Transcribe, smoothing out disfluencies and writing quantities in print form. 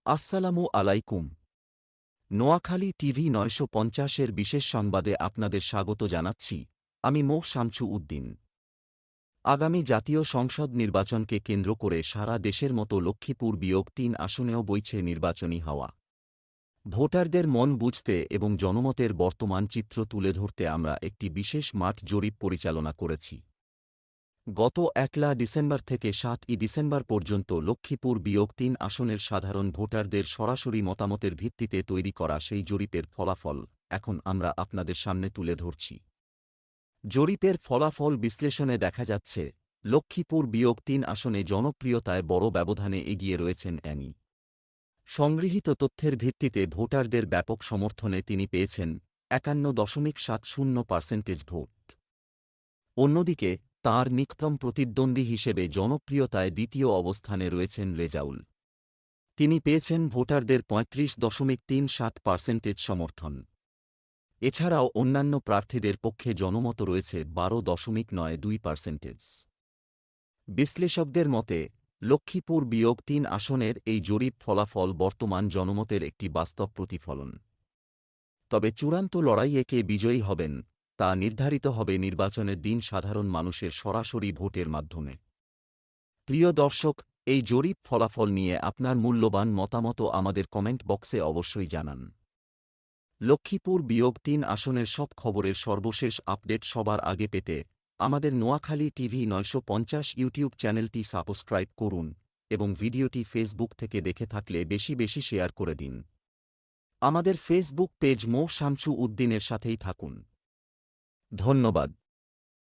আসসালামু আলাইকুম। নোয়াখালী টিভি ৯৫০-এর বিশেষ সংবাদে আপনাদের স্বাগত জানাচ্ছি। আমি মো শামছু উদ্দিন। আগামী জাতীয় সংসদ নির্বাচনকে কেন্দ্র করে সারা দেশের মতো লক্ষ্মীপুর বিয়োগ ৩ আসনেও বইছে নির্বাচনী হাওয়া। ভোটারদের মন বুঝতে এবং জনমতের বর্তমান চিত্র তুলে ধরতে আমরা একটি বিশেষ মাঠ জরিপ পরিচালনা করেছি। গত ১ ডিসেম্বর থেকে ৭ ডিসেম্বর পর্যন্ত লক্ষ্মীপুর বিয়োগ ৩ আসনের সাধারণ ভোটারদের সরাসরি মতামতের ভিত্তিতে তৈরি করা সেই জরিপের ফলাফল এখন আমরা আপনাদের সামনে তুলে ধরছি। জরিপের ফলাফল বিশ্লেষণে দেখা যাচ্ছে, লক্ষ্মীপুর বিয়োগ ৩ আসনে জনপ্রিয়তায় বড় ব্যবধানে এগিয়ে রয়েছেন অ্যানি। সংগৃহীত তথ্যের ভিত্তিতে ভোটারদের ব্যাপক সমর্থনে তিনি পেয়েছেন ৫১.৭০% ভোট। অন্যদিকে তাঁর নিকটতম প্রতিদ্বন্দ্বী হিসেবে জনপ্রিয়তায় দ্বিতীয় অবস্থানে রয়েছেন রেজাউল। তিনি পেয়েছেন ভোটারদের ৩৫.৩৭% সমর্থন। এছাড়াও অন্যান্য প্রার্থীদের পক্ষে জনমত রয়েছে ১২.৯২%। বিশ্লেষকদের মতে, লক্ষ্মীপুর বিয়োগ ৩ আসনের এই জরিপ ফলাফল বর্তমান জনমতের একটি বাস্তব প্রতিফলন। তবে চূড়ান্ত লড়াইয়ে কে বিজয়ী হবেন তা নির্ধারিত হবে নির্বাচনের দিন সাধারণ মানুষের সরাসরি ভোটের মাধ্যমে। প্রিয় দর্শক, এই জরিপ ফলাফল নিয়ে আপনার মূল্যবান মতামত আমাদের কমেন্ট বক্সে অবশ্যই জানান। লক্ষ্মীপুর বিয়োগ ৩ আসনের সব খবরের সর্বশেষ আপডেট সবার আগে পেতে আমাদের নোয়াখালী টিভি ৯৫০ ইউটিউব চ্যানেলটি সাবস্ক্রাইব করুন এবং ভিডিওটি ফেসবুক থেকে দেখে থাকলে বেশি বেশি শেয়ার করে দিন। আমাদের ফেসবুক পেজ মো শামছু উদ্দিনের সাথেই থাকুন। ধন্যবাদ।